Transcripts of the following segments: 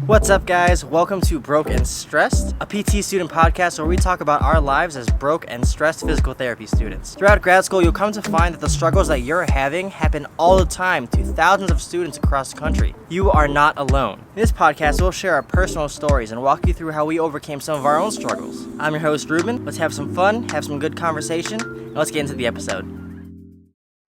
What's up, guys? Welcome to Broke and Stressed, a PT student podcast where we talk about our lives as broke and stressed physical therapy students. Throughout grad school, you'll come to find that the struggles that you're having happen all the time to thousands of students across the country. You are not alone. In this podcast, we'll share our personal stories and walk you through how we overcame some of our own struggles. I'm your host, Ruben. Let's have some fun, have some good conversation, and let's get into the episode.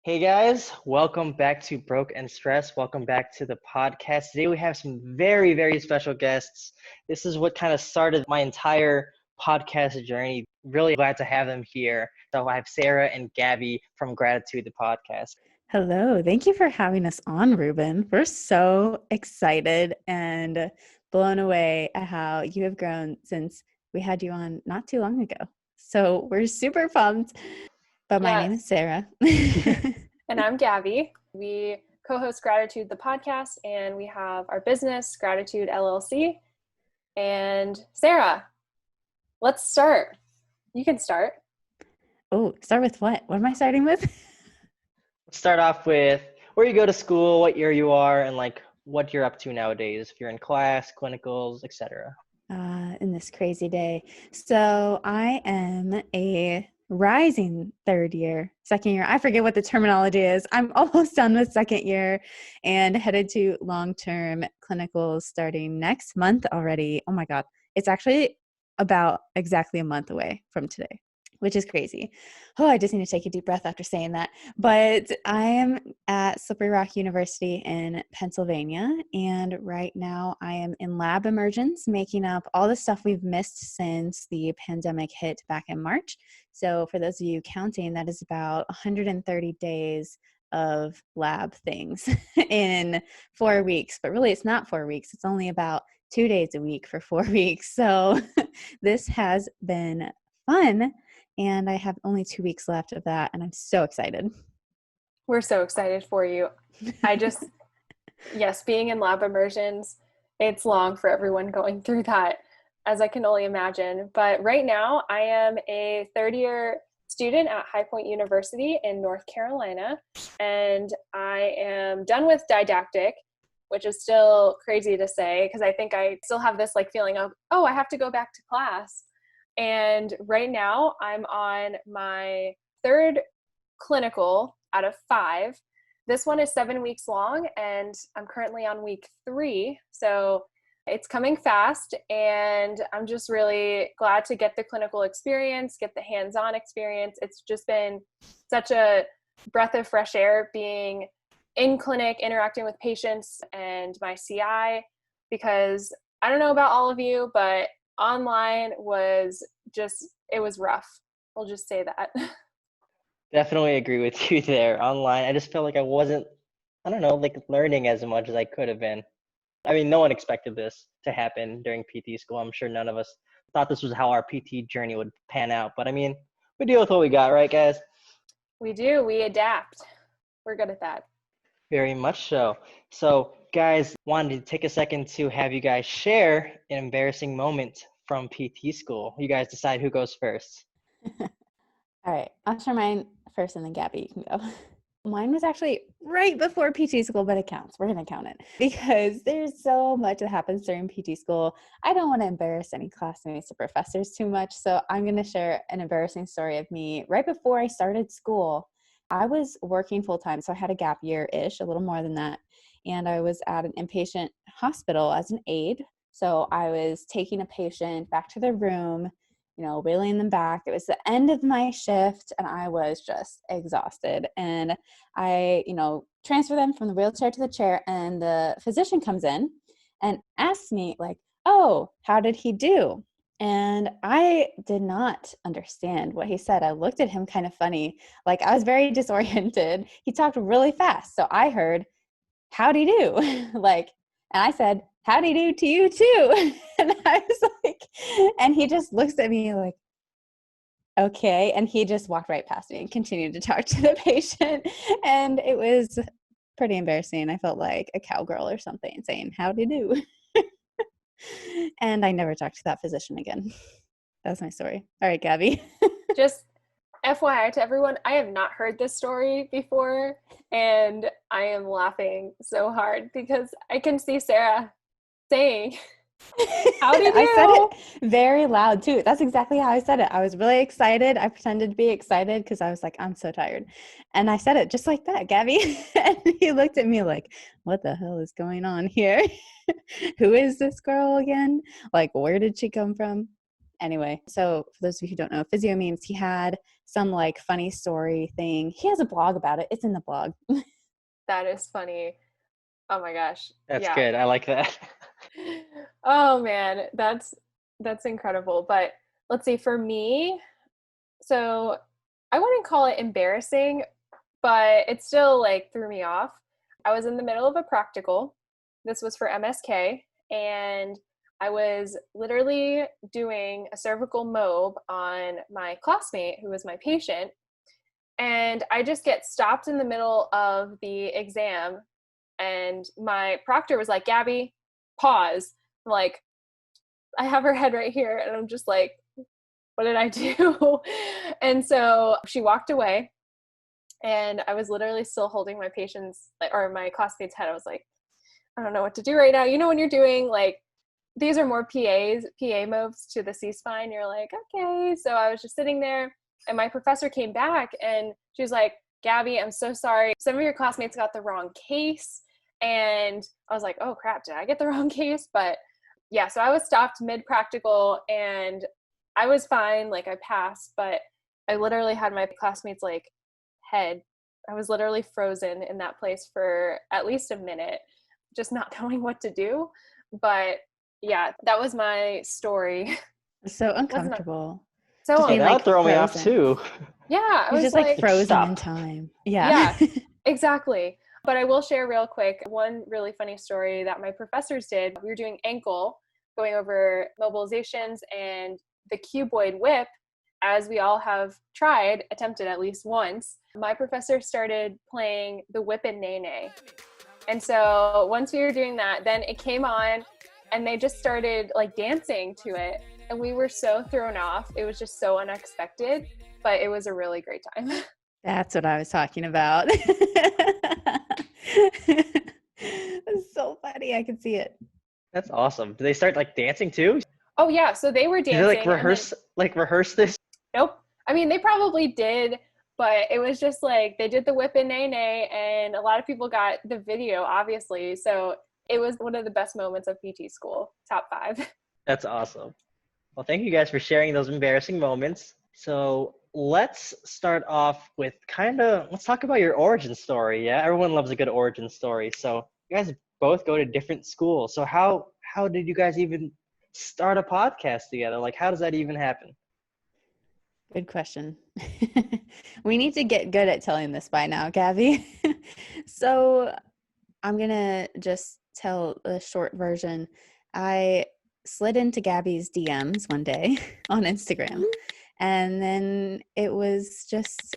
Hey guys, welcome back to Broke and Stressed. Welcome back to the podcast. Today we have some very, very special guests. This is what kind of started my entire podcast journey. Really glad to have them here. So I have Sarah and Gabby from GRADitude, the podcast. Hello. Thank you for having us on, Ruben. We're so excited and blown away at how you have grown since we had you on not too long ago. So we're super pumped. But my name is Sarah. And I'm Gabby. We co-host GRADitude, the podcast, and we have our business, GRADitude LLC. And Sarah, let's start. You can start. Oh, start with what? What am I starting with? Let's start off with where you go to school, what year you are, and like what you're up to nowadays, if you're in class, clinicals, etc. In this crazy day. So I am a rising second year. I forget what the terminology is. I'm almost done with second year and headed to long-term clinicals starting next month already. Oh my God. It's actually about exactly a month away from today, which is crazy. Oh, I just need to take a deep breath after saying that. But I am at Slippery Rock University in Pennsylvania, and right now I am in lab immersions, making up all the stuff we've missed since the pandemic hit back in March. So for those of you counting, that is about 130 days of lab things in 4 weeks. But really, it's not 4 weeks. It's only about 2 days a week for 4 weeks. So this has been fun. And I have only 2 weeks left of that, and I'm so excited. We're so excited for you. Yes, being in lab immersions, it's long for everyone going through that, as I can only imagine. But right now, I am a third-year student at High Point University in North Carolina, and I am done with didactic, which is still crazy to say, because I think I still have this feeling of, oh, I have to go back to class. And right now I'm on my third clinical out of 5. This one is 7 weeks long, and I'm currently on week 3. So it's coming fast, and I'm just really glad to get the clinical experience, get the hands-on experience. It's just been such a breath of fresh air being in clinic, interacting with patients and my CI, because I don't know about all of you, but online it was rough. We'll just say that. Definitely agree with you there. Online, I just felt like I wasn't, learning as much as I could have been. I mean, no one expected this to happen during PT school. I'm sure none of us thought this was how our PT journey would pan out. But I mean, we deal with what we got, right, guys? We do. We adapt. We're good at that. Very much so. So, guys, wanted to take a second to have you guys share an embarrassing moment from PT school. You guys decide who goes first. All right. I'll share mine first, and then Gabby, you can go. Mine was actually right before PT school, but it counts. We're going to count it because there's so much that happens during PT school. I don't want to embarrass any classmates or professors too much, so I'm going to share an embarrassing story of me right before I started school. I was working full-time, so I had a gap year-ish, a little more than that, and I was at an inpatient hospital as an aide. So I was taking a patient back to their room, wheeling them back. It was the end of my shift, and I was just exhausted. And I, transfer them from the wheelchair to the chair, and the physician comes in and asks me, oh, how did he do? And I did not understand what he said. I looked at him kind of funny. I was very disoriented. He talked really fast. So I heard, how'd he do? And I said, how'd he do to you too? And I was and he just looks at me okay. And he just walked right past me and continued to talk to the patient. And it was pretty embarrassing. I felt like a cowgirl or something saying, how'd he do? And I never talked to that physician again. That's my story. All right, Gabby. Just FYI to everyone, I have not heard this story before, and I am laughing so hard because I can see Sarah saying, "Howdy I said do." it very loud too. That's exactly how I said it. I was really excited. I pretended to be excited because I was like, I'm so tired. And I said it just like that, Gabby. And he looked at me like, what the hell is going on here? Who is this girl again? Like, where did she come from? Anyway, so for those of you who don't know, physio means he had some like funny story thing. He has a blog about it. It's in the blog. That is funny. Oh my gosh. That's Yeah. good. I like that. Oh man, that's incredible. But let's see, for me, so I wouldn't call it embarrassing, but it still like threw me off. I was in the middle of a practical. This was for MSK, and I was literally doing a cervical mob on my classmate who was my patient. And I just get stopped in the middle of the exam, and my proctor was like, "Gabby, pause." I'm like, I have her head right here, and I'm just like, what did I do? And so she walked away, and I was literally still holding my patient's or my classmate's head. I was like, I don't know what to do right now. You know, when you're doing like, these are more PA moves to the C-spine, you're like, okay. So I was just sitting there, and my professor came back, and she was like, "Gabby, I'm so sorry. Some of your classmates got the wrong case." And I was like, oh crap, did I get the wrong case? But yeah, so I was stopped mid-practical, and I was fine. Like, I passed, but I literally had my classmates like head. I was literally frozen in that place for at least a minute, just not knowing what to do. But yeah, that was my story. So Wasn't it uncomfortable. so Just Yeah, being that uncomfortable? would like throw me off frozen. too. Yeah, I He's was just like like, frozen in stop. time. Yeah. yeah, exactly. But I will share real quick one really funny story that my professors did. We were doing ankle, going over mobilizations and the cuboid whip, as we all have attempted at least once. My professor started playing the whip and nae nae. And so once we were doing that, then it came on, and they just started like dancing to it. And we were so thrown off. It was just so unexpected, but it was a really great time. That's what I was talking about. It's so funny. I can see it. That's awesome. Do they start like dancing too? Oh yeah, so they were Did they dancing, and then like rehearse this? nope. I mean, they probably did, but it was just like they did the whip and nae nae, and a lot of people got the video, obviously. So it was one of the best moments of PT school, top 5. That's awesome. Well, thank you guys for sharing those embarrassing moments. So let's start off with let's talk about your origin story. Yeah, everyone loves a good origin story. So you guys both go to different schools. So how did you guys even start a podcast together? Like, how does that even happen? Good question. We need to get good at telling this by now, Gabby. So I'm going to just tell a short version. I slid into Gabby's DMs one day on Instagram, and then it was just,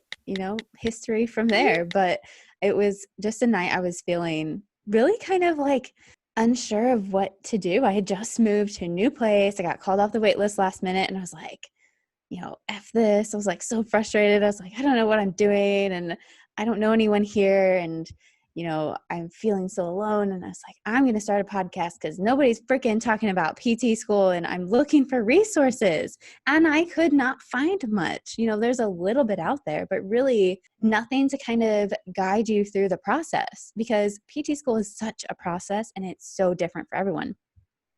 history from there. But it was just a night I was feeling really kind of like unsure of what to do. I had just moved to a new place. I got called off the wait list last minute, and I was like, F this. I was like so frustrated. I was like, I don't know what I'm doing, and I don't know anyone here, and I'm feeling so alone. And I was like, I'm going to start a podcast because nobody's freaking talking about PT school, and I'm looking for resources, and I could not find much. There's a little bit out there, but really nothing to kind of guide you through the process, because PT school is such a process and it's so different for everyone.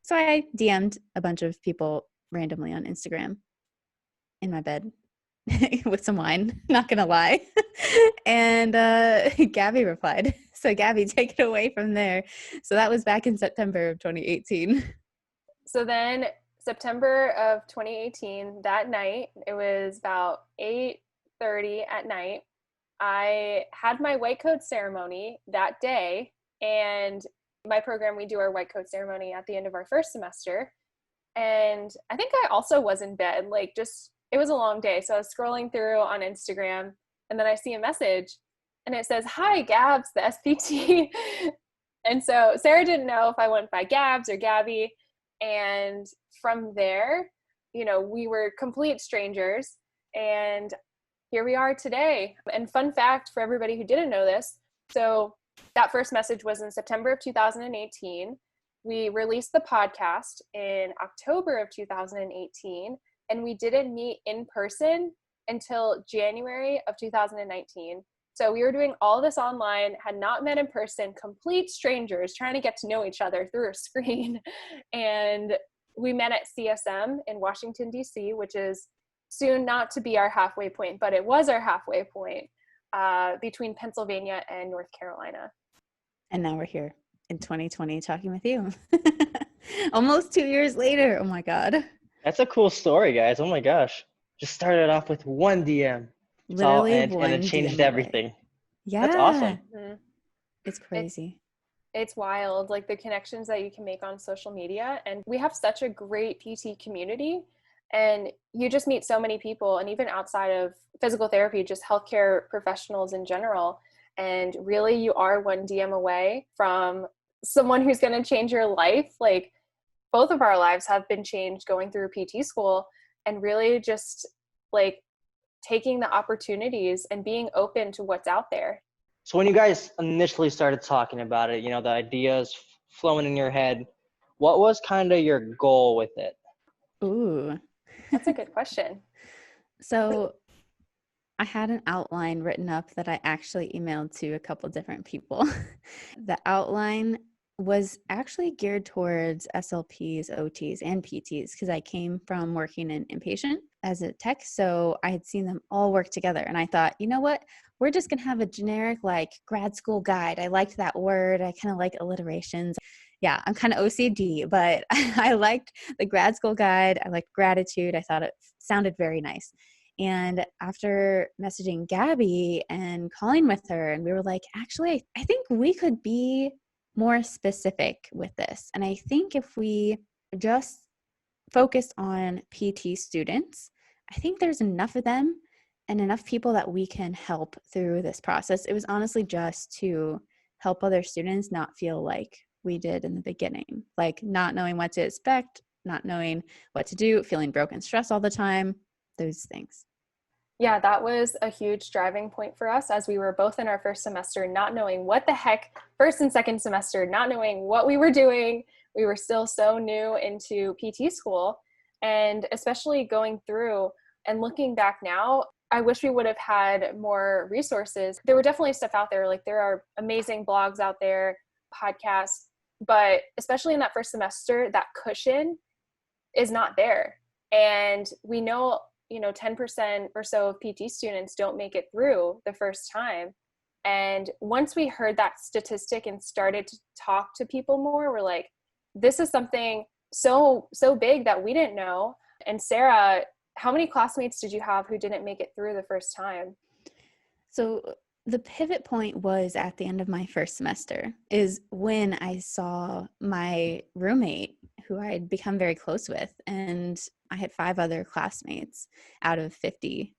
So I DM'd a bunch of people randomly on Instagram in my bed with some wine, not gonna lie. And Gabby replied. So Gabby, take it away from there. So that was back in September of 2018. So then September of 2018, that night, it was about 8:30 at night. I had my white coat ceremony that day, and my program, we do our white coat ceremony at the end of our first semester. And I think I also was in bed, like it was a long day. So I was scrolling through on Instagram, and then I see a message, and it says, "Hi, Gabs, the SPT." And so Sarah didn't know if I went by Gabs or Gabby. And from there, we were complete strangers. And here we are today. And fun fact for everybody who didn't know this, so that first message was in September of 2018. we released the podcast in October of 2018, and we didn't meet in person until January of 2019. So we were doing all this online, had not met in person, complete strangers trying to get to know each other through a screen. And we met at CSM in Washington, D.C., which is soon not to be our halfway point, but it was our halfway point between Pennsylvania and North Carolina. And now we're here in 2020 talking with you. Almost 2 years later. Oh my God. That's a cool story, guys. Oh my gosh. Just started off with one DM. Literally and one it changed DM away. everything. Yeah. That's awesome. Mm-hmm. It's crazy. It's wild, like the connections that you can make on social media. And we have such a great PT community, and you just meet so many people, and even outside of physical therapy, just healthcare professionals in general. And really, you are one DM away from someone who's going to change your life. Like, both of our lives have been changed going through PT school, and really just like taking the opportunities and being open to what's out there. So when you guys initially started talking about it, the ideas flowing in your head, what was kind of your goal with it? Ooh. That's a good question. So I had an outline written up that I actually emailed to a couple different people. The outline was actually geared towards SLPs, OTs, and PTs because I came from working in inpatient as a tech. So I had seen them all work together. And I thought, you know what? We're just going to have a generic like grad school guide. I liked that word. I kind of like alliterations. Yeah, I'm kind of OCD, but I liked the grad school guide. I liked GRADitude. I thought it sounded very nice. And after messaging Gabby and calling with her, and we were like, actually, I think we could be more specific with this. And I think if we just focus on PT students, I think there's enough of them and enough people that we can help through this process. It was honestly just to help other students not feel like we did in the beginning, like not knowing what to expect, not knowing what to do, feeling broke and stressed all the time, those things. Yeah, that was a huge driving point for us as we were both in our first semester, not knowing what the heck, first and second semester, not knowing what we were doing. We were still so new into PT school, and especially going through and looking back now, I wish we would have had more resources. There were definitely stuff out there, like there are amazing blogs out there, podcasts, but especially in that first semester, that cushion is not there. And we know 10% or so of PT students don't make it through the first time. And once we heard that statistic and started to talk to people more, we're like, this is something so big that we didn't know. And Sarah, how many classmates did you have who didn't make it through the first time? So the pivot point was at the end of my first semester is when I saw my roommate who I had become very close with, and I had 5 other classmates out of 50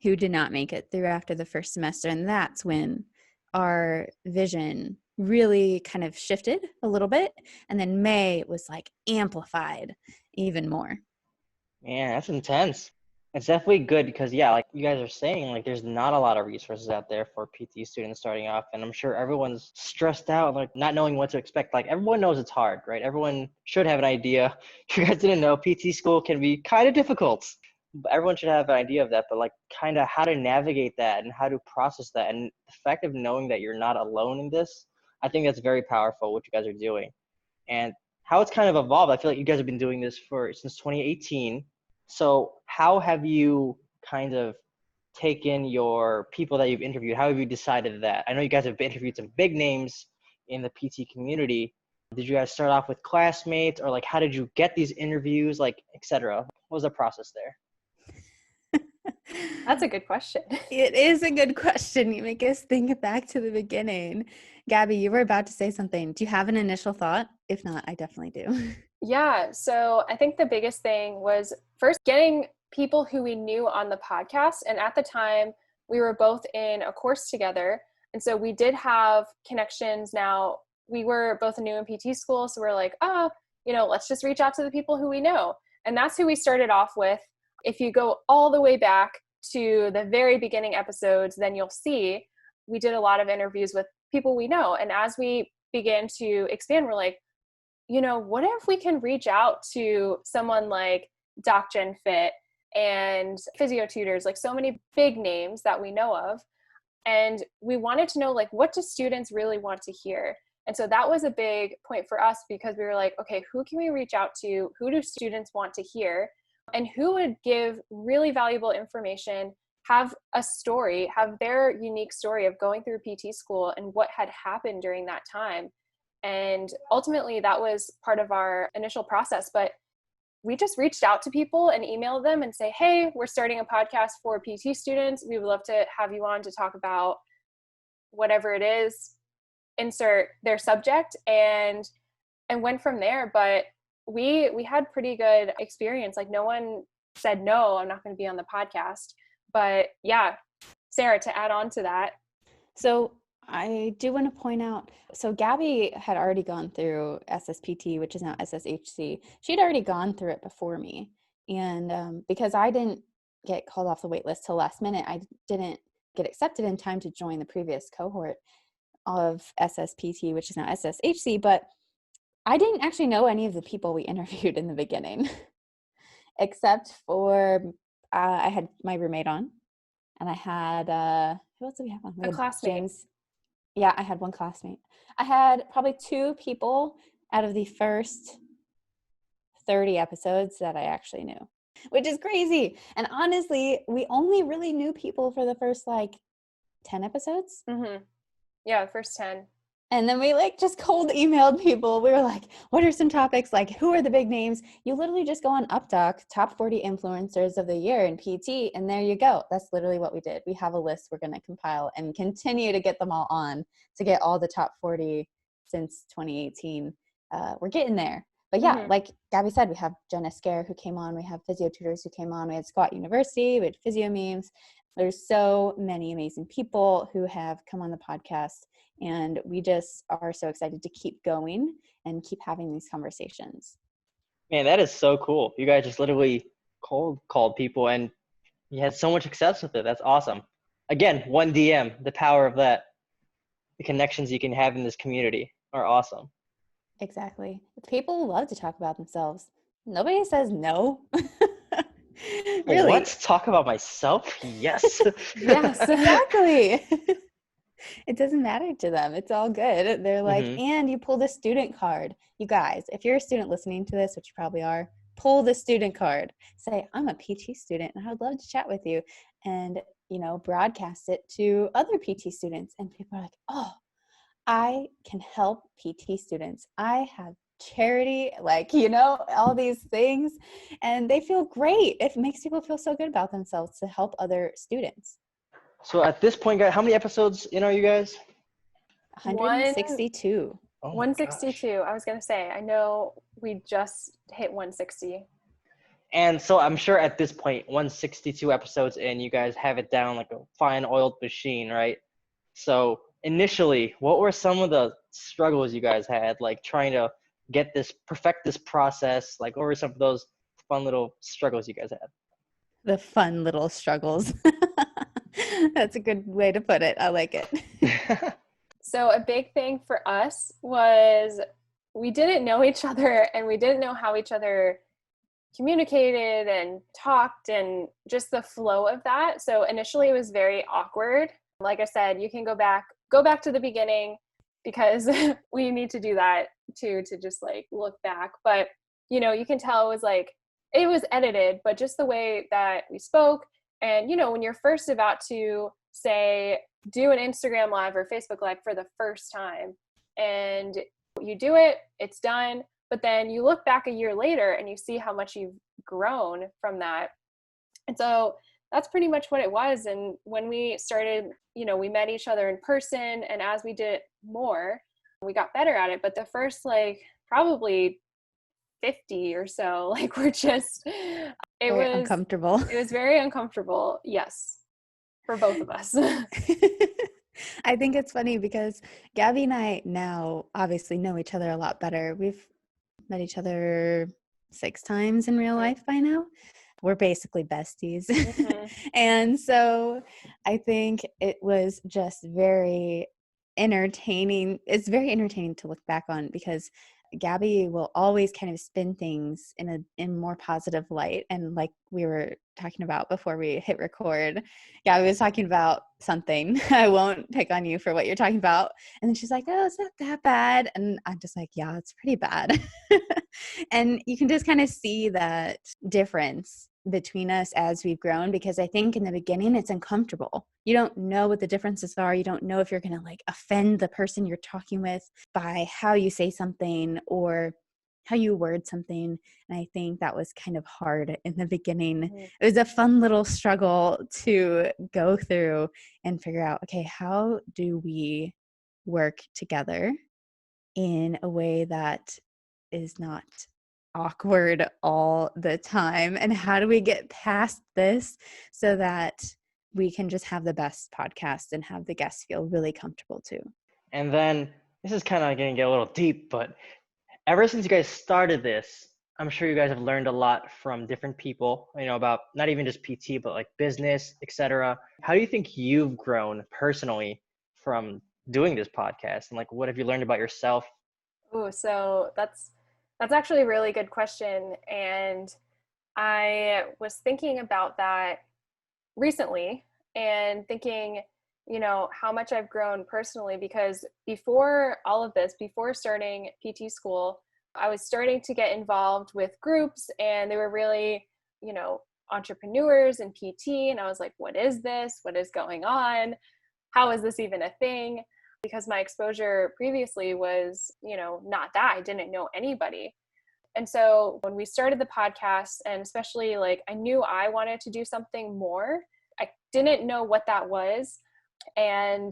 who did not make it through after the first semester. And that's when our vision really kind of shifted a little bit. And then May was like amplified even more. Man, that's intense. It's definitely good because, yeah, like you guys are saying, like there's not a lot of resources out there for PT students starting off. And I'm sure everyone's stressed out, like not knowing what to expect. Like everyone knows it's hard, right? Everyone should have an idea. If you guys didn't know, PT school can be kind of difficult. But everyone should have an idea of that, but like kind of how to navigate that and how to process that. And the fact of knowing that you're not alone in this, I think that's very powerful, what you guys are doing. And how it's kind of evolved, I feel like you guys have been doing this since 2018. So how have you kind of taken your people that you've interviewed? How have you decided that? I know you guys have interviewed some big names in the PT community. Did you guys start off with classmates, or like how did you get these interviews, like etc.? What was the process there? That's a good question. It is a good question. You make us think back to the beginning. Gabby, you were about to say something. Do you have an initial thought? If not, I definitely do. Yeah, so I think the biggest thing was first getting people who we knew on the podcast. And at the time, we were both in a course together. And so we did have connections. Now, we were both new in PT school. So we're like, let's just reach out to the people who we know. And that's who we started off with. If you go all the way back to the very beginning episodes, then you'll see we did a lot of interviews with people we know. And as we began to expand, we're like, what if we can reach out to someone like Doc Gen Fit and physio tutors, like so many big names that we know of. And we wanted to know, like, what do students really want to hear? And so that was a big point for us, because we were like, okay, who can we reach out to? Who do students want to hear? And who would give really valuable information, have a story, have their unique story of going through PT school and what had happened during that time. And ultimately that was part of our initial process. But we just reached out to people and emailed them and say, hey, we're starting a podcast for PT students. We would love to have you on to talk about whatever it is, insert their subject, and went from there. But we had pretty good experience. Like, no one said, no, I'm not going to be on the podcast. But yeah, Sarah, to add on to that. So I do want to point out, so Gabby had already gone through SSPT, which is now SSHC. She'd already gone through it before me. And because I didn't get called off the wait list till last minute, I didn't get accepted in time to join the previous cohort of SSPT, which is now SSHC. But I didn't actually know any of the people we interviewed in the beginning, except for I had my roommate on, and I had, who else did we have on? We A had classmate. James. Yeah, I had one classmate. I had probably 2 people out of the first 30 episodes that I actually knew, which is crazy. And honestly, we only really knew people for the first 10 episodes. Mm-hmm. Yeah, first 10. And then we just cold emailed people. We were like, what are some topics? Who are the big names? You literally just go on UpDoc, top 40 influencers of the year in PT, and there you go. That's literally what we did. We have a list we're going to compile and continue to get them all on to get all the top 40 since 2018. We're getting there. But yeah, Mm-hmm. like Gabby said, we have Jenna Scare who came on. We have physio tutors who came on. We had Squat University. We had physio memes. There's so many amazing people who have come on the podcast. And we just are so excited to keep going and keep having these conversations. Man, that is so cool. You guys just literally called people and you had so much success with it. That's awesome. Again, one DM, the power of that. The connections you can have in this community are awesome. Exactly. People love to talk about themselves. Nobody says no. Really. Let's talk about myself. Yes. Yes. Exactly. It doesn't matter to them. It's all good. They're like, Mhm. and you pull the student card. You guys, if you're a student listening to this, which you probably are, pull the student card. Say, I'm a PT student and I would love to chat with you. And, broadcast it to other PT students. And people are like, oh, I can help PT students. I have charity, all these things. And they feel great. It makes people feel so good about themselves to help other students. So at this point, guys, how many episodes in are you guys? 162. Oh my 162. gosh. I was going to say, I know we just hit 160. And so I'm sure at this point, 162 episodes in, you guys have it down like a fine oiled machine, right? So initially, what were some of the struggles you guys had, trying to perfect this process? What were some of those fun little struggles you guys had? The fun little struggles. That's a good way to put it. I like it. So a big thing for us was we didn't know each other, and we didn't know how each other communicated and talked and just the flow of that. So initially it was very awkward. Like I said, you can go back to the beginning, because we need to do that too, to just look back. But you can tell it was edited, but just the way that we spoke. And when you're first about to say, do an Instagram live or Facebook live for the first time, and you do it, it's done. But then you look back a year later and you see how much you've grown from that. And so that's pretty much what it was. And when we started, we met each other in person, and as we did more, we got better at it. But the first probably 50 or so, we're just, it Very was uncomfortable. It was very uncomfortable. Yes. For both of us. I think it's funny because Gabby and I now obviously know each other a lot better. We've met each other 6 times in real life by now. We're basically besties. Mm-hmm. And so I think it was just very entertaining. It's very entertaining to look back on, because Gabby will always kind of spin things in a more positive light. And like we were talking about before we hit record, Gabby was talking about something. I won't pick on you for what you're talking about. And then she's like, oh, it's not that bad. And I'm just like, yeah, it's pretty bad. And you can just kind of see that difference between us as we've grown, because I think in the beginning it's uncomfortable. You don't know what the differences are. You don't know if you're going to like offend the person you're talking with by how you say something or how you word something. And I think that was kind of hard in the beginning. It was a fun little struggle to go through and figure out, okay, how do we work together in a way that is not awkward all the time? And how do we get past this so that we can just have the best podcast and have the guests feel really comfortable too? And then this is kind of going to get a little deep, but ever since you guys started this, I'm sure you guys have learned a lot from different people, about not even just PT, but like business, etc. How do you think you've grown personally from doing this podcast? And like, what have you learned about yourself? Oh, so that's actually a really good question. And I was thinking about that recently and thinking, how much I've grown personally, because before all of this, before starting PT school, I was starting to get involved with groups, and they were really, entrepreneurs and PT. And I was like, what is this? What is going on? How is this even a thing? Because my exposure previously was, not that. I didn't know anybody. And so when we started the podcast, and especially like I knew I wanted to do something more, I didn't know what that was. And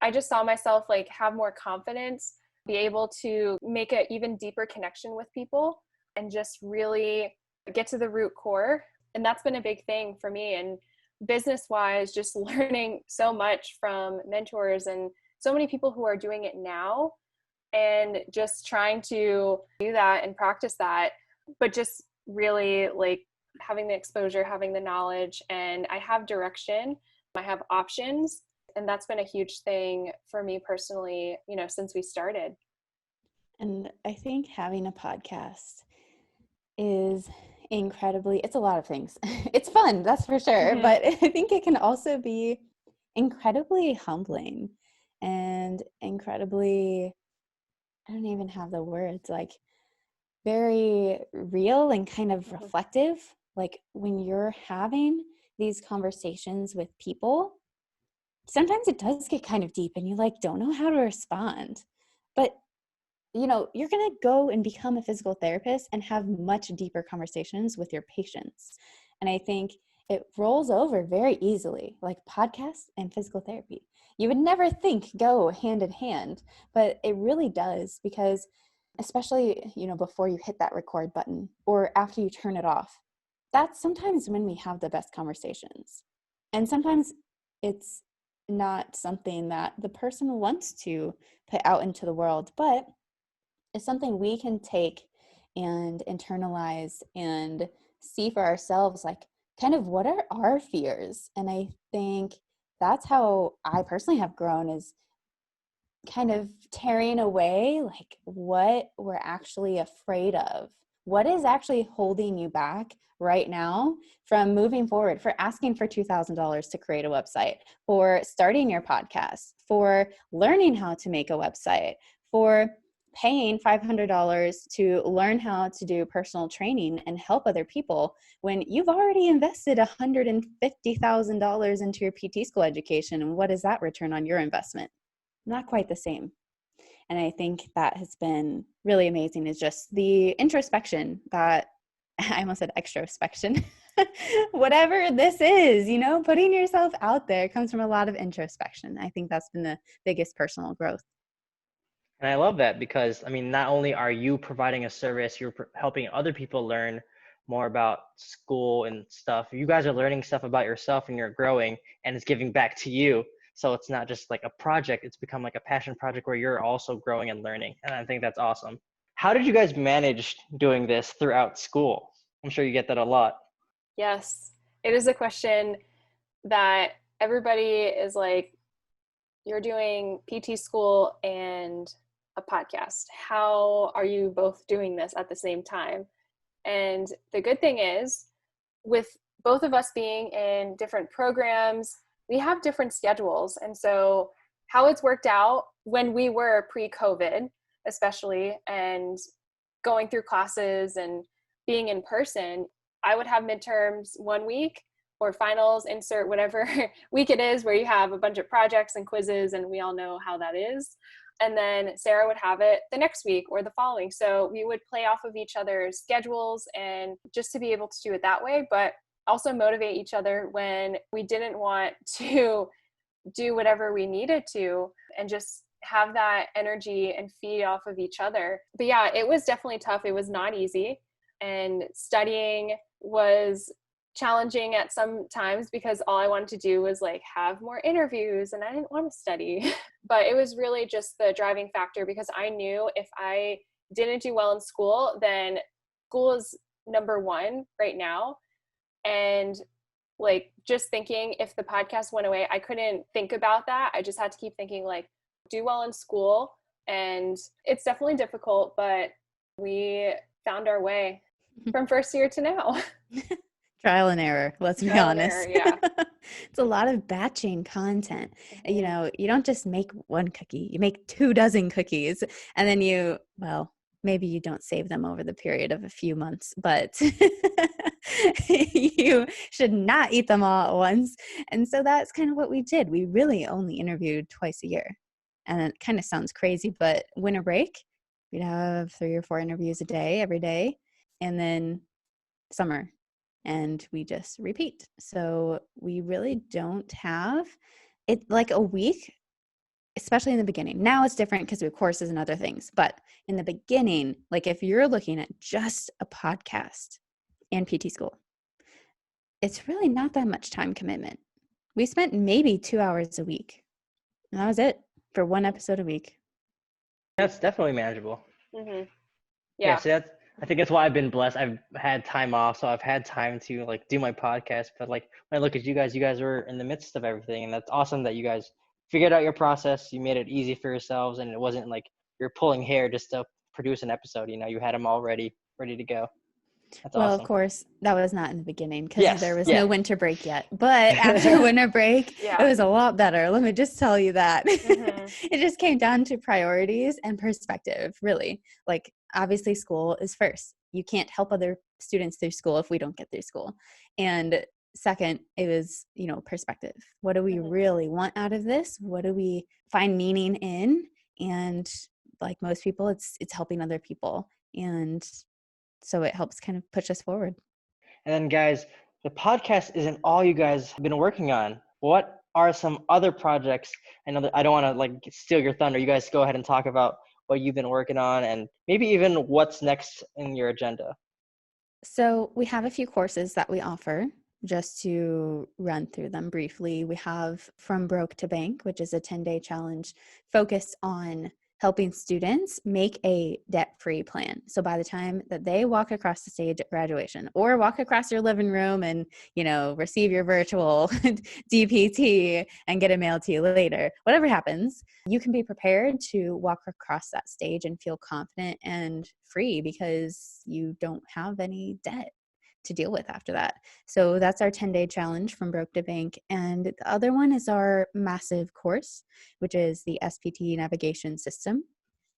I just saw myself like have more confidence, be able to make an even deeper connection with people and just really get to the root core. And that's been a big thing for me. And business wise, just learning so much from mentors and so many people who are doing it now, and just trying to do that and practice that, but just really like having the exposure, having the knowledge, and I have direction, I have options. And that's been a huge thing for me personally, since we started. And I think having a podcast is it's a lot of things. It's fun, that's for sure. Mm-hmm. But I think it can also be incredibly humbling and incredibly, I don't even have the words, like very real and kind of reflective. Like when you're having these conversations with people, sometimes it does get kind of deep and you like don't know how to respond. But you're going to go and become a physical therapist and have much deeper conversations with your patients. And I think it rolls over very easily, like podcasts and physical therapy. You would never think go hand in hand, but it really does, because especially, before you hit that record button or after you turn it off, that's sometimes when we have the best conversations. And sometimes it's not something that the person wants to put out into the world, but it's something we can take and internalize and see for ourselves, like kind of what are our fears. And I think that's how I personally have grown, is kind of tearing away like what we're actually afraid of. What is actually holding you back right now from moving forward, for asking for $2,000 to create a website, for starting your podcast, for learning how to make a website, for paying $500 to learn how to do personal training and help other people, when you've already invested $150,000 into your PT school education? And what is that return on your investment? Not quite the same. And I think that has been really amazing, is just the introspection that, I almost said extrospection, whatever this is, putting yourself out there comes from a lot of introspection. I think that's been the biggest personal growth. And I love that, because not only are you providing a service, you're helping other people learn more about school and stuff. You guys are learning stuff about yourself and you're growing, and it's giving back to you. So it's not just like a project, it's become like a passion project where you're also growing and learning. And I think that's awesome. How did you guys manage doing this throughout school? I'm sure you get that a lot. Yes, it is a question that everybody is like, you're doing PT school and a podcast? How are you both doing this at the same time? And the good thing is, with both of us being in different programs, we have different schedules. And so how it's worked out when we were pre-COVID, especially, and going through classes and being in person, I would have midterms one week, or finals, insert whatever week it is, where you have a bunch of projects and quizzes, and we all know how that is. And then Sarah would have it the next week or the following. So we would play off of each other's schedules, and just to be able to do it that way, but also motivate each other when we didn't want to do whatever we needed to, and just have that energy and feed off of each other. But yeah, it was definitely tough. It was not easy. And studying was challenging at some times, because all I wanted to do was like have more interviews, and I didn't want to study. But it was really just the driving factor, because I knew if I didn't do well in school, then school is number one right now. And like, just thinking if the podcast went away, I couldn't think about that. I just had to keep thinking like, do well in school. And it's definitely difficult, but we found our way from first year to now. Trial and error, let's be Trial and honest. error, yeah. It's a lot of batching content. You know, you don't just make one cookie, you make 24 cookies, and then maybe you don't save them over the period of a few months, but you should not eat them all at once. And so that's kind of what we did. We really only interviewed twice a year. And it kind of sounds crazy, but winter break, we'd have 3 or 4 interviews a day, every day. And then summer, and we just repeat. So we really don't have it like a week, especially in the beginning. Now it's different because we have courses and other things. But in the beginning, like if you're looking at just a podcast and PT school, it's really not that much time commitment. We spent maybe 2 hours a week, and that was it for one episode a week. That's definitely manageable. Mm-hmm. Yeah, so I think that's why I've been blessed. I've had time off, so I've had time to like do my podcast. But like when I look at you guys were in the midst of everything, and that's awesome that you guys figured out your process. You made it easy for yourselves, and it wasn't like you're pulling hair just to produce an episode. You know, you had them all ready to go. That's Well, awesome. of course, that was not in the beginning because there was Yeah. no winter break yet. But after winter break, Yeah. it was a lot better. Let me just tell you that. Mm-hmm. It just came down to priorities and perspective, really. Like, obviously, school is first. You can't help other students through school if we don't get through school. And second, it was, perspective. What do we really want out of this? What do we find meaning in? And like most people, it's helping other people. And so it helps kind of push us forward. And then guys, the podcast isn't all you guys have been working on. What are some other projects? I know that I don't want to like steal your thunder. You guys go ahead and talk about what you've been working on, and maybe even what's next in your agenda. So we have a few courses that we offer. Just to run through them briefly, we have From Broke to Bank, which is a 10-day challenge focused on helping students make a debt-free plan. So by the time that they walk across the stage at graduation, or walk across your living room and, receive your virtual DPT and get it mailed to you later, whatever happens, you can be prepared to walk across that stage and feel confident and free because you don't have any debt to deal with after that. So that's our 10-day challenge, From Broke to Bank. And the other one is our massive course, which is the SPT navigation system.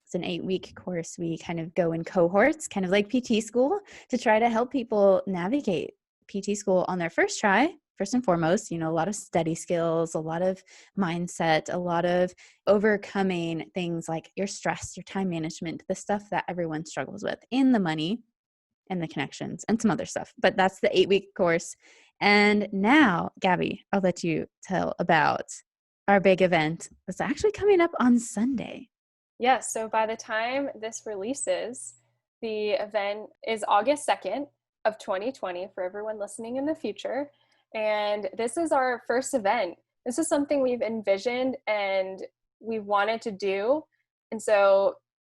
It's an 8-week course. We kind of go in cohorts, kind of like PT school, to try to help people navigate PT school on their first try. First and foremost, a lot of study skills, a lot of mindset, a lot of overcoming things like your stress, your time management, the stuff that everyone struggles with, and the money and the connections and some other stuff. But that's the 8-week course. And now, Gabby, I'll let you tell about our big event that's actually coming up on Sunday. Yes. So by the time this releases, the event is August 2nd of 2020 for everyone listening in the future. And this is our first event. This is something we've envisioned and we wanted to do. And so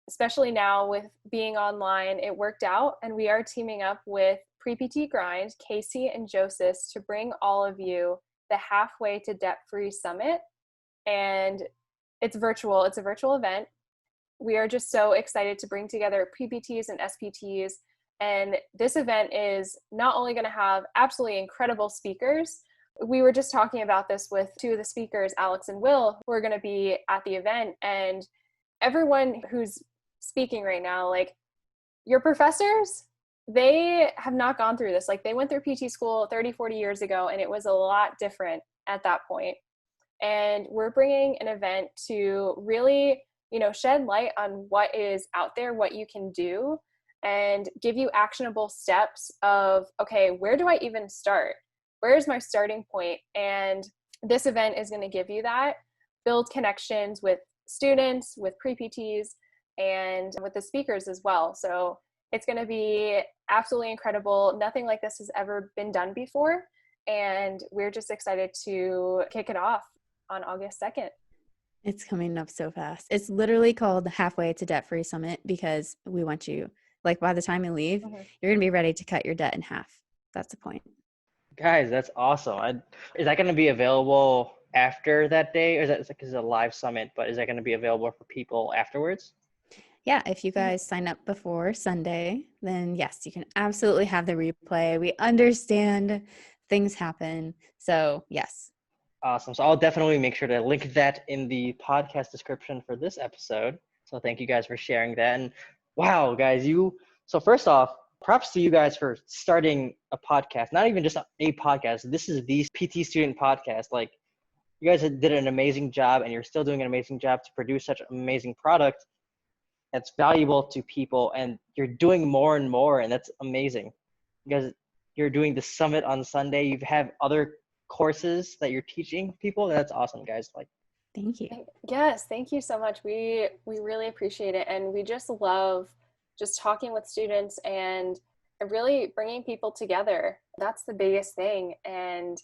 especially now with being online, it worked out, and we are teaming up with Pre-PT Grind, Casey and Joseph, to bring all of you the Halfway to Debt-Free Summit. And it's virtual. It's a virtual event. we are just so excited to bring together PPTs and SPTs. And this event is not only going to have absolutely incredible speakers. We were just talking about this with two of the speakers, Alex and Will, who are going to be at the event. And everyone who's speaking right now, like, your professors, they have not gone through this. Like, they went through PT school 30, 40 years ago, and it was a lot different at that point. And we're bringing an event to really, shed light on what is out there, what you can do, and give you actionable steps of, okay, where do I even start? Where's my starting point? And this event is going to give you that, build connections with students, with pre-PTs, and with the speakers as well. So it's going to be absolutely incredible. Nothing like this has ever been done before. And we're just excited to kick it off on August 2nd. It's coming up so fast. It's literally called the Halfway to Debt Free Summit because we want you, like, by the time you leave, you're going to be ready to cut your debt in half. That's the point. Guys, that's awesome. Is that going to be available after that day? Or is it a live summit, but is that going to be available for people afterwards? Yeah, if you guys sign up before Sunday, then yes, you can absolutely have the replay. We understand things happen. So yes. Awesome. So I'll definitely make sure to link that in the podcast description for this episode. So thank you guys for sharing that. And wow, guys, so first off, props to you guys for starting a podcast, not even just a podcast. This is the PT student podcast. Like, you guys did an amazing job, and you're still doing an amazing job to produce such an amazing product that's valuable to people, and you're doing more and more, and that's amazing. You guys, you're doing the summit on Sunday. You have other courses that you're teaching people. That's awesome, guys. Like, thank you. Yes, thank you so much. We really appreciate it, and we just love just talking with students and really bringing people together. That's the biggest thing. And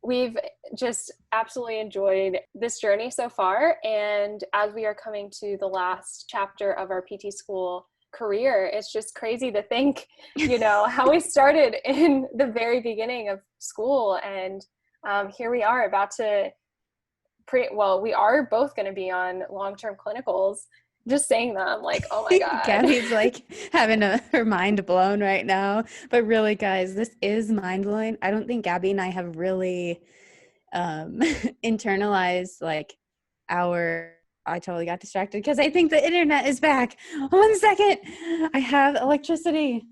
we've just absolutely enjoyed this journey so far. And as we are coming to the last chapter of our PT school career, it's just crazy to think, how we started in the very beginning of school. And here we are about to, we are both going to be on long-term clinicals. Just saying that, I'm like, oh my God. Gabby's like having her mind blown right now. But really, guys, this is mind blowing. I don't think Gabby and I have really internalized I totally got distracted because I think the internet is back. 1 second. I have electricity.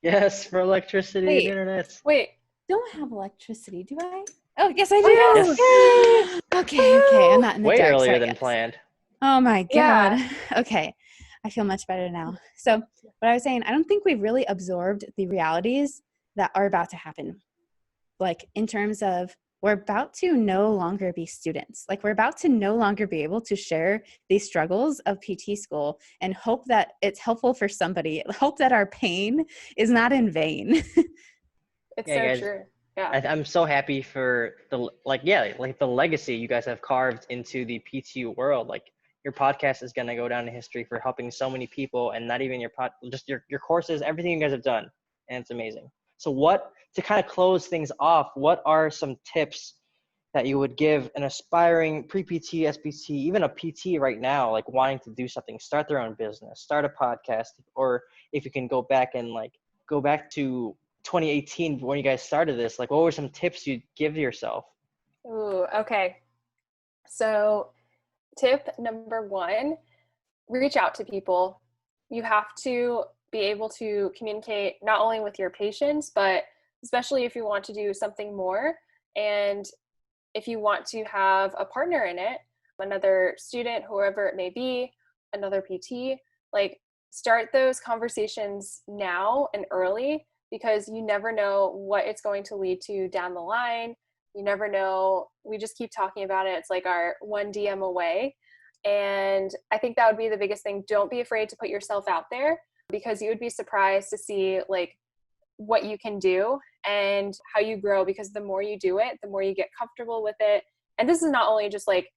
yes, for electricity and internet. Wait. Don't have electricity, do I? Oh, yes, I do. Yes. Okay. I'm not in the Way dark. earlier so than yes. planned. Oh my God. Yeah. Okay. I feel much better now. So what I was saying, I don't think we've really absorbed the realities that are about to happen. Like, in terms of, we're about to no longer be students. Like, we're about to no longer be able to share these struggles of PT school and hope that it's helpful for somebody. Hope that our pain is not in vain. It's Yeah, so guys, true. Yeah. I'm so happy for the legacy you guys have carved into the PT world. Like, your podcast is going to go down in history for helping so many people, and not even just your courses, everything you guys have done. And it's amazing. So to kind of close things off, what are some tips that you would give an aspiring pre-PT, SPT, even a PT right now, like wanting to do something, start their own business, start a podcast, or if you can go back to 2018 when you guys started this, like, what were some tips you'd give yourself? Ooh, okay. So tip number 1, reach out to people. You have to be able to communicate not only with your patients, but especially if you want to do something more. And if you want to have a partner in it, another student, whoever it may be, another PT, like, start those conversations now and early, because you never know what it's going to lead to down the line. You never know. We just keep talking about it. It's like our one DM away. And I think that would be the biggest thing. Don't be afraid to put yourself out there, because you would be surprised to see, like, what you can do and how you grow, because the more you do it, the more you get comfortable with it. And this is not only just like,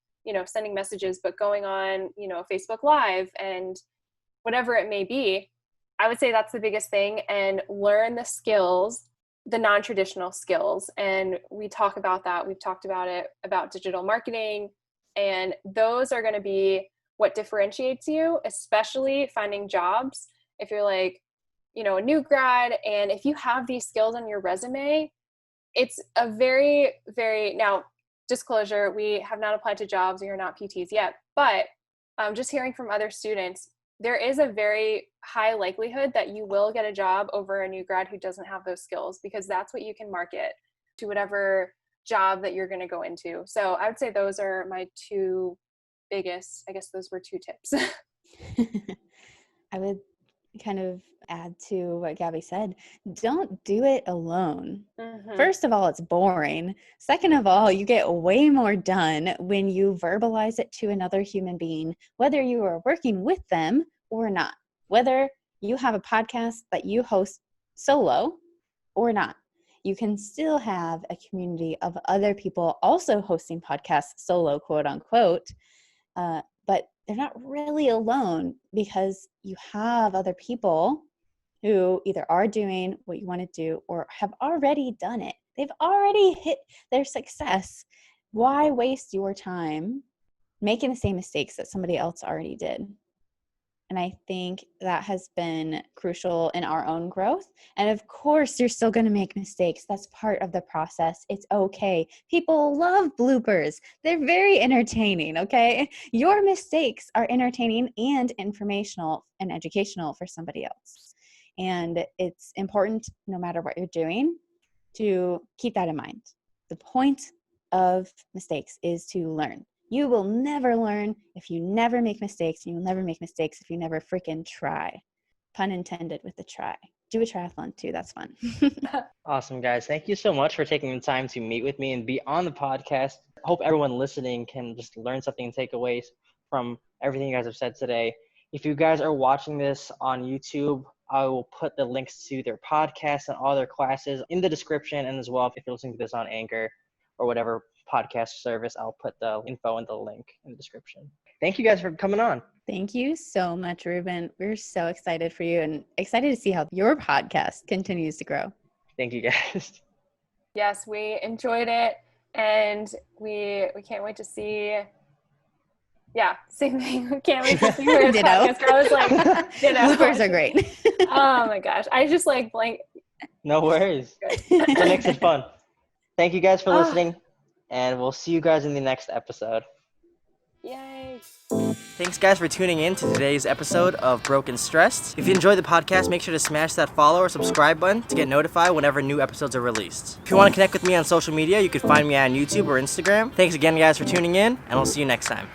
sending messages, but going on, Facebook Live and whatever it may be. I would say that's the biggest thing, and learn the skills, the non-traditional skills. And we talk about that. We've talked about it, about digital marketing, and those are going to be what differentiates you, especially finding jobs. If you're like, a new grad, and if you have these skills on your resume, it's a very, very, now disclosure, we have not applied to jobs, we are not PTs yet, but just hearing from other students, there is a very high likelihood that you will get a job over a new grad who doesn't have those skills, because that's what you can market to whatever job that you're going to go into. So I would say those are my two biggest, I guess those were two tips. I would kind of add to what Gabby said. Don't do it alone. Mm-hmm. First of all, it's boring. Second of all, you get way more done when you verbalize it to another human being, whether you are working with them or not, whether you have a podcast that you host solo or not. You can still have a community of other people also hosting podcasts solo, quote unquote, but they're not really alone, because you have other people who either are doing what you want to do or have already done it. They've already hit their success. Why waste your time making the same mistakes that somebody else already did? And I think that has been crucial in our own growth. And of course, you're still going to make mistakes. That's part of the process. It's okay. People love bloopers. They're very entertaining, okay? Your mistakes are entertaining and informational and educational for somebody else. And it's important, no matter what you're doing, to keep that in mind. The point of mistakes is to learn. You will never learn if you never make mistakes. You will never make mistakes if you never freaking try. Pun intended with the try. Do a triathlon too. That's fun. Awesome, guys. Thank you so much for taking the time to meet with me and be on the podcast. Hope everyone listening can just learn something and take away from everything you guys have said today. If you guys are watching this on YouTube, I will put the links to their podcasts and all their classes in the description. And as well, if you're listening to this on Anchor or whatever podcast service, I'll put the info and the link in the description. Thank you guys for coming on. Thank you so much, Ruben. We're so excited for you and excited to see how your podcast continues to grow. Thank you guys. Yes, we enjoyed it, and we can't wait to see. Yeah, same thing. We can't wait to see where it's podcast. I was like, bloopers are great. Oh my gosh, I just like blank. No worries. It makes it fun. Thank you guys for listening. And we'll see you guys in the next episode. Yay. Thanks, guys, for tuning in to today's episode of Broke and Stressed. If you enjoyed the podcast, make sure to smash that follow or subscribe button to get notified whenever new episodes are released. If you want to connect with me on social media, you can find me on YouTube or Instagram. Thanks again, guys, for tuning in, and we'll see you next time.